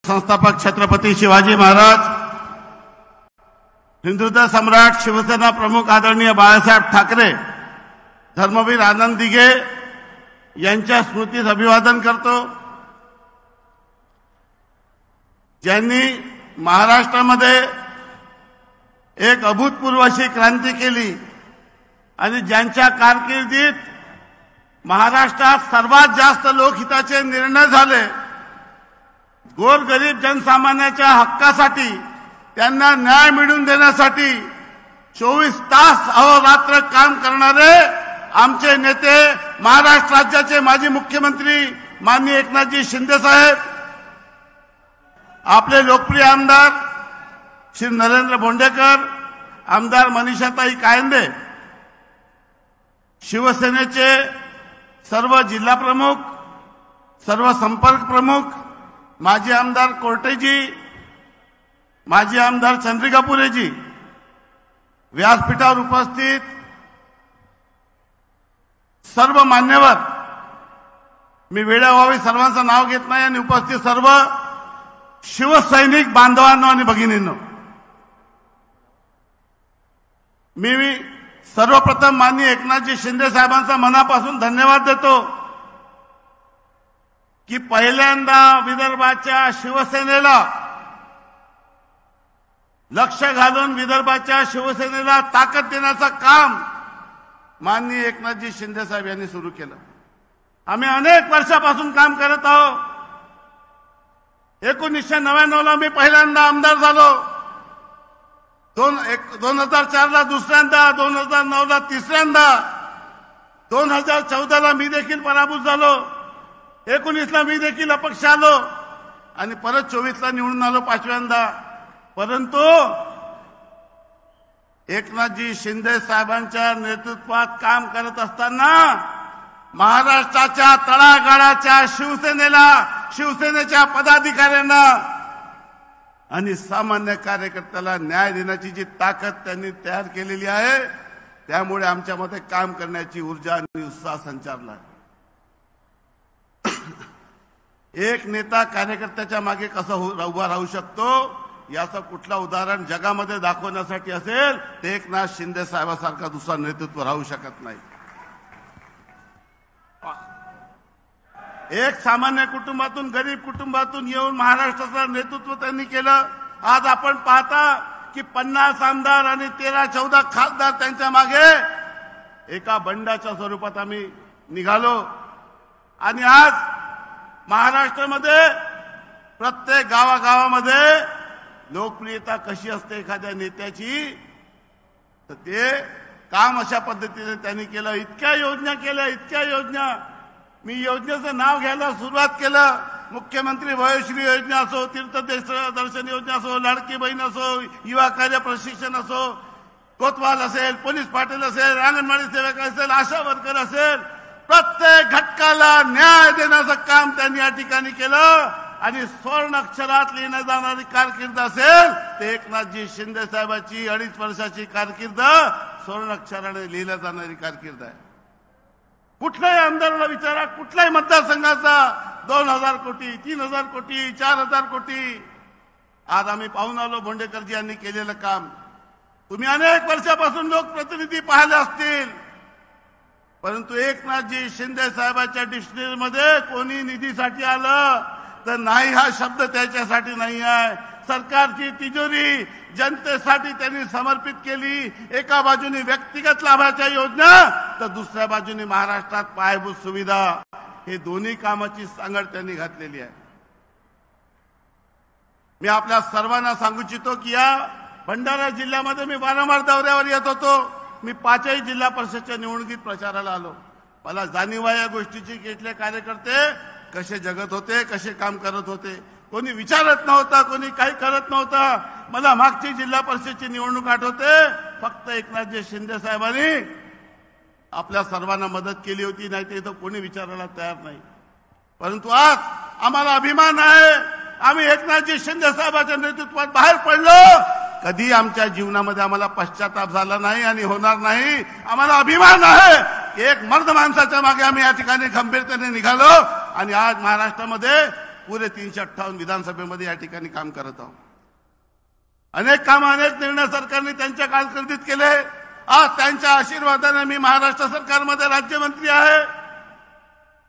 संस्थापक छत्रपती शिवाजी महाराज, हिंदुत्व सम्राट, शिवसेना प्रमुख आदरणीय बाळासाहेब ठाकरे, धर्मवीर आनंद दिघे यांच्या स्मृतीस अभिवादन करतो, ज्यांनी महाराष्ट्रामध्ये एक अभूतपूर्व अशी क्रांती केली आणि ज्यांच्या कारकिर्दीत महाराष्ट्रात सर्वात जास्त लोकहिताचे निर्णय झाले, गोरगरीब जनसामान्याच्या हक्कासाठी, त्यांना न्याय मिळवून देण्यासाठी 24 तास अहोरात्र काम करणारे आमचे नेते, महाराष्ट्र राज्याचे माजी मुख्यमंत्री माननीय एकनाथजी शिंदे साहेब, आपले लोकप्रिय आमदार श्री नरेंद्र भोंडेकर, आमदार मनीषाताई कायंदे, शिवसेनेचे सर्व जिल्हा प्रमुख, सर्व संपर्क प्रमुख, माजी आमदार कोर्टेजी, माजी आमदार चंद्रिकापुरेजी, व्यासपीठावर उपस्थित सर्व मान्यवर, मी वेळेअभावी सर्वांचं नाव घेत नाही, आणि उपस्थित सर्व शिवसैनिक बांधवांनो आणि भगिनींनो, मी सर्वप्रथम माननीय एकनाथजी शिंदे साहेबांचा मनापासून धन्यवाद देतो की पहिल्यांदा विदर्भाच्या शिवसेनेला लक्ष घालून विदर्भाच्या शिवसेनेला ताकद देण्याचं काम माननीय एकनाथजी शिंदे साहेब यांनी सुरू केलं. आम्ही अनेक वर्षापासून काम करत आहोत. 1999 ला मी पहिल्यांदा आमदार झालो, 2004 ला दुसऱ्यांदा, 2009 ला तिसऱ्यांदा, 2014 ला मी देखील पराभूत झालो, 19 ला मी देखील अपक्ष आलो आणि परत 24 ला निवडून आलो पाचव्यांदा. परंतु एकनाथजी शिंदे साहेबांच्या नेतृत्वात काम करत असताना महाराष्ट्राच्या तळागाळाच्या शिवसेनेला, शिवसेनेच्या पदाधिकाऱ्यांना आणि सामान्य कार्यकर्त्याला न्याय देण्याची जी ताकद त्यांनी तयार केलेली आहे, त्यामुळे आमच्यामध्ये काम करण्याची ऊर्जा आणि उत्साह संचारला. एक नेता कार्यकर्त्याच्या मागे कसा उभा राहू शकतो याचं कुठलं उदाहरण जगामध्ये दाखवण्यासाठी असेल ते एकनाथ शिंदे साहेबांसारखा दुसरा नेतृत्व राहू शकत नाही. एक सामान्य कुटुंबातून, गरीब कुटुंबातून येऊन महाराष्ट्राचं नेतृत्व त्यांनी केलं. आज आपण पाहता की 50 आमदार आणि 13-14 खासदार त्यांच्या मागे एका बंडाच्या स्वरूपात आम्ही निघालो. आणि आज महाराष्ट्रामध्ये प्रत्येक गावागावामध्ये लोकप्रियता कशी असते एखाद्या नेत्याची, तर ते काम अशा पद्धतीने त्यांनी केलं. इतक्या योजना केल्या, इतक्या योजना. मी योजनेचं नाव घ्यायला सुरुवात केलं. मुख्यमंत्री वयोश्री योजना असो, तीर्थदर्शन योजना असो, लाडकी बहीण असो, युवा कार्य प्रशिक्षण असो, कोतवाल असेल, पोलीस पाटील असेल, अंगणवाडी सेवक असेल, आशा वर्कर असेल, प्रत्येक घटकाला न्याय देण्याचं काम त्यांनी या ठिकाणी केलं. आणि स्वर्ण अक्षरात लिहिण्यात जाणारी कारकीर्द असेल ते एकनाथजी शिंदे साहेबांची 2.5 वर्षाची कारकीर्द स्वर्ण अक्षराने लिहिल्या जाणारी कारकीर्द आहे. कुठल्याही आमदाराला विचारा, कुठल्याही मतदारसंघाचा 2000 कोटी, 3000 कोटी, 4000 कोटी. आज आम्ही पाहून आलो भोंडेकरजी यांनी केलेलं काम. तुम्ही अनेक वर्षापासून लोकप्रतिनिधी पाहिले असतील, परंतु एकनाथजी शिंदे साहेबांच्या डिक्शनरीमध्ये कोणी निधीसाठी आलं तर नाही हा शब्द त्याच्यासाठी नाही आहे. सरकारची तिजोरी जनतेसाठी त्यांनी समर्पित केली. एका बाजूने व्यक्तिगत लाभाच्या योजना तर दुसऱ्या बाजूने महाराष्ट्रात पायाभूत सुविधा, हे दोन्ही कामाची सांगड त्यांनी घातलेली आहे. मी आपल्या सर्वांना सांगू इच्छितो की या भंडारा जिल्ह्यामध्ये मी वारंवार दौऱ्यावर येत होतो. मी 5ही जिल्हा परिषदच्या निवडणुकीत प्रचाराला आलो. मला जाणीव आहे या गोष्टीची की इथले कार्यकर्ते कसे जगत होते, कसे काम करत होते. कोणी विचारत नव्हता, कोणी काही करत नव्हता. मला मागची जिल्हा परिषदची निवडणूक आठवते. फक्त एकनाथजी शिंदे साहेबांनी आपल्या सर्वांना मदत केली होती, नाही तर कोणी विचारायला तयार नाही. परंतु आज आम्हाला अभिमान आहे, आम्ही एकनाथजी शिंदे साहेबांच्या नेतृत्वात बाहेर पडलो. कधी आमच्या जीवनामध्ये आम्हाला पश्चाताप झाला नाही आणि होणार नाही. आम्हाला अभिमान आहे की एक मर्द माणसाच्या मागे आम्ही या ठिकाणी खंबीरतेने निघालो आणि आज महाराष्ट्रामध्ये पुरे 358 विधानसभेमध्ये या ठिकाणी काम करत आहोत। अनेक काम अनेक निर्णय सरकारने त्यांच्या कारकिर्दीत केले। आज त्यांच्या आशीर्वादाने मी महाराष्ट्र सरकारमध्ये राज्यमंत्री आहे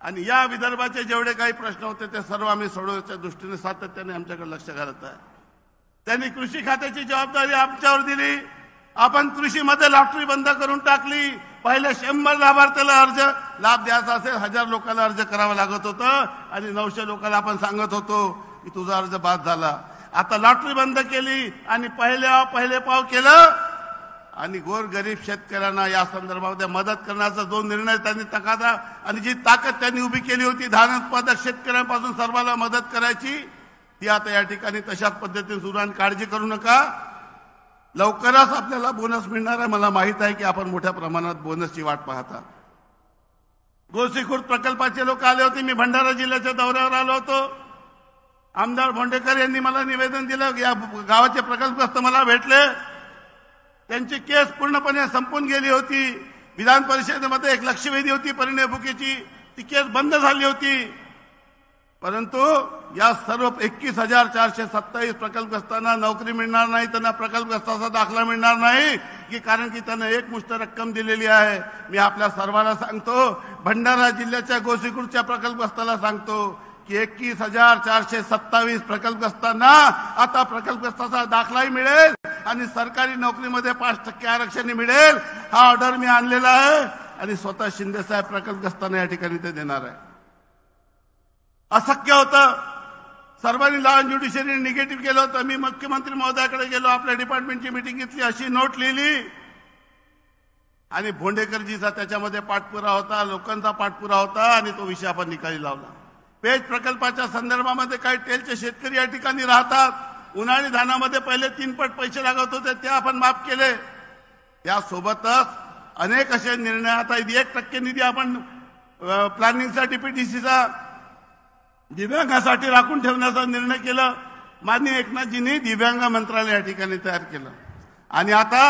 आणि या विदर्भाचे जेवढे काही प्रश्न होते ते सर्व आम्ही सोडवण्याच्या दृष्टीने सातत्याने आमच्याकडे लक्ष घालत आहे। त्यांनी कृषी खात्याची जबाबदारी आमच्यावर दिली। आपण कृषीमध्ये लॉटरी बंद करून टाकली। पहिले 100 लाभार्थ्याला लाभ द्यायचा असेल 1000 लोकांना अर्ज करावा लागत होतं आणि 900 लोकांना आपण सांगत होतो की तुझा अर्ज बाद झाला। आता लॉटरी बंद केली आणि पहिले पाव केलं आणि गोरगरीब शेतकऱ्यांना या संदर्भामध्ये मदत करण्याचा जो निर्णय त्यांनी तकादा आणि जी ताकद त्यांनी उभी केली होती धान उत्पादक शेतकऱ्यांपासून सर्वांना मदत करायची ती आता या ठिकाणी तशाच पद्धतीने सुरू आहे। काळजी करू नका, लवकरच आपल्याला बोनस मिळणार आहे। मला माहित आहे की आपण मोठ्या प्रमाणात बोनसची वाट पाहता। गोसीखुर्द प्रकल्पाचे लोक आले होते। मी भंडारा जिल्ह्याच्या दौऱ्यावर आलो होतो। आमदार भोंडेकर यांनी मला निवेदन दिलं की या गावाचे प्रकल्पग्रस्त मला भेटले। त्यांची केस पूर्णपणे संपून गेली होती। विधान परिषदेमध्ये एक लक्षवेधी होती परिणय फुकेची, ती केस बंद झाली होती। परंतु या सर्व 21,427 प्रकल्पग्रस्तांना नोकरी मिळणार नाही, त्यांना प्रकल्पग्रस्ताचा दाखला मिळणार नाही की कारण की त्यांना एकमुष्ट रक्कम दिलेली आहे। मी आपल्या सर्वांना सांगतो, भंडारा जिल्ह्याच्या गोसीखुर्दच्या प्रकल्पग्रस्ताला सांगतो की 21,427 प्रकल्पग्रस्तांना आता प्रकल्पग्रस्ताचा दाखलाही मिळेल आणि सरकारी नोकरीमध्ये 5% आरक्षण मिळेल। हा ऑर्डर मी आणलेला आहे आणि स्वतः शिंदे साहेब प्रकल्पग्रस्तांना या ठिकाणी ते देणार आहे। अशक्य होतं, सर्वांनी लॉ अँड ज्युडिशियरी निगेटिव्ह केलं होतं। मी मुख्यमंत्री महोदयाकडे गेलो, आपल्या डिपार्टमेंटची मीटिंग घेतली, अशी नोट लिहिली आणि भोंडेकरजीचा त्याच्यामध्ये पाठपुरावा होता, लोकांचा पाठपुरावा होता आणि तो विषय आपण निकाली लावला। पेज प्रकल्पाच्या संदर्भामध्ये काही टेलचे शेतकरी या ठिकाणी राहतात, उन्हाळी धानामध्ये पहिले 3 पट पैसे लागत होते ते आपण माफ केले। त्यासोबतच अनेक असे निर्णय, आता 1% निधी आपण प्लॅनिंगचा डीपीडीसीचा दिव्यांगासाठी राखून ठेवण्याचा निर्णय केला। माननीय एकनाथजींनी दिव्यांग मंत्रालय या ठिकाणी तयार केलं आणि आता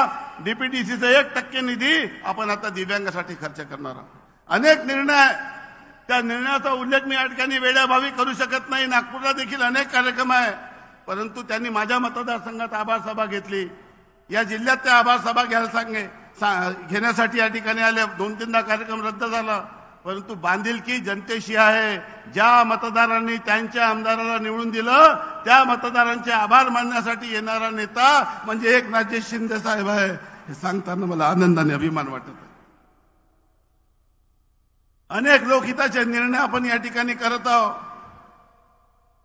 डीपीडीसीचा 1% निधी आपण आता दिव्यांगासाठी खर्च करणार आहोत। अनेक निर्णय, त्या निर्णयाचा उल्लेख मी या ठिकाणी वेळाभावी करू शकत नाही। नागपूरला देखील अनेक कार्यक्रम आहे, परंतु त्यांनी माझ्या मतदारसंघात आभार सभा घेतली। या जिल्ह्यात त्या आभार सभा घेण्यासाठी या ठिकाणी आले। 2-3दा कार्यक्रम रद्द झाला, परंतु बांधिलकी जनतेशी आहे। ज्या मतदारांनी त्यांच्या आमदाराला निवडून दिलं त्या मतदारांचे आभार मानण्यासाठी येणारा नेता म्हणजे एकनाथजी शिंदे साहेब आहे। हे सांगताना मला आनंदाने अभिमान वाटत आहे। अनेक लोकहिताचे निर्णय आपण या ठिकाणी करत आहोत।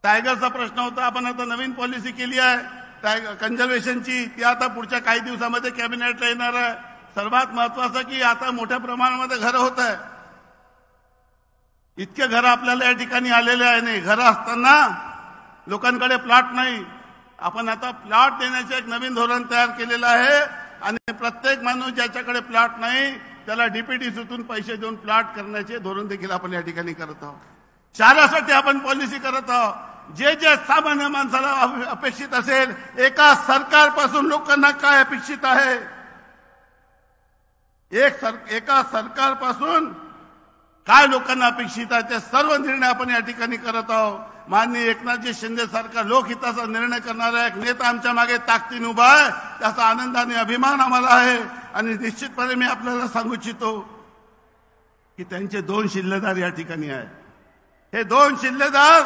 टायगरचा प्रश्न होता, आपण आता नवीन पॉलिसी केली आहे कन्झर्वेशनची, ती आता पुढच्या काही दिवसामध्ये कॅबिनेटला येणार आहे। सर्वात महत्वाचं की आता मोठ्या प्रमाणामध्ये घरं होत आहे। इतके घर आपल्याला या ठिकाणी आलेले आहे नाही, घरं असताना लोकांकडे प्लॉट नाही। आपण आता प्लॉट देण्याचे एक नवीन धोरण तयार केलेलं आहे आणि प्रत्येक माणूस ज्याच्याकडे प्लॉट नाही त्याला डीपीडीसीतून पैसे देऊन प्लॉट करण्याचे धोरण देखील आपण या ठिकाणी करत आहोत। चारासाठी आपण पॉलिसी करत आहोत। जे जे सामान्य माणसाला अपेक्षित असेल, एका सरकारपासून लोकांना काय अपेक्षित आहे, एका सरकारपासून काय लोकांना अपेक्षित आहे ते सर्व निर्णय आपण या ठिकाणी करत आहोत। माननीय एकनाथजी शिंदे सरकार लोकहिताचा निर्णय करणारा एक नेता आमच्या मागे ताकदीने उभा आहे, त्याचा आनंदाने अभिमान आम्हाला आहे। आणि निश्चितपणे मी आपल्याला सांगू इच्छितो की त्यांचे 2 शिल्लेदार या ठिकाणी आहेत। हे 2 शिल्लेदार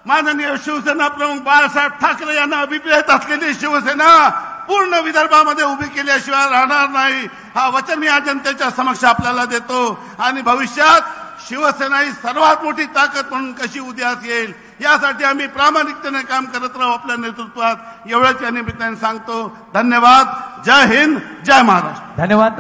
माननीय शिवसेना प्रमुख बाळासाहेब ठाकरे यांना अभिप्रेत असलेली शिवसेना पूर्ण विदर्भामध्ये उभी केल्याशिवाय राहणार नाही, हा वचन मी या जनतेच्या समक्ष आपल्याला देतो। आणि भविष्यात शिवसेना ही सर्वात मोठी ताकद म्हणून कशी उदयास येईल यासाठी आम्ही प्रामाणिकतेने काम करत राहू आपल्या नेतृत्वात, एवढंच या निमित्ताने सांगतो। धन्यवाद। जय हिंद, जय महाराष्ट्र। धन्यवाद।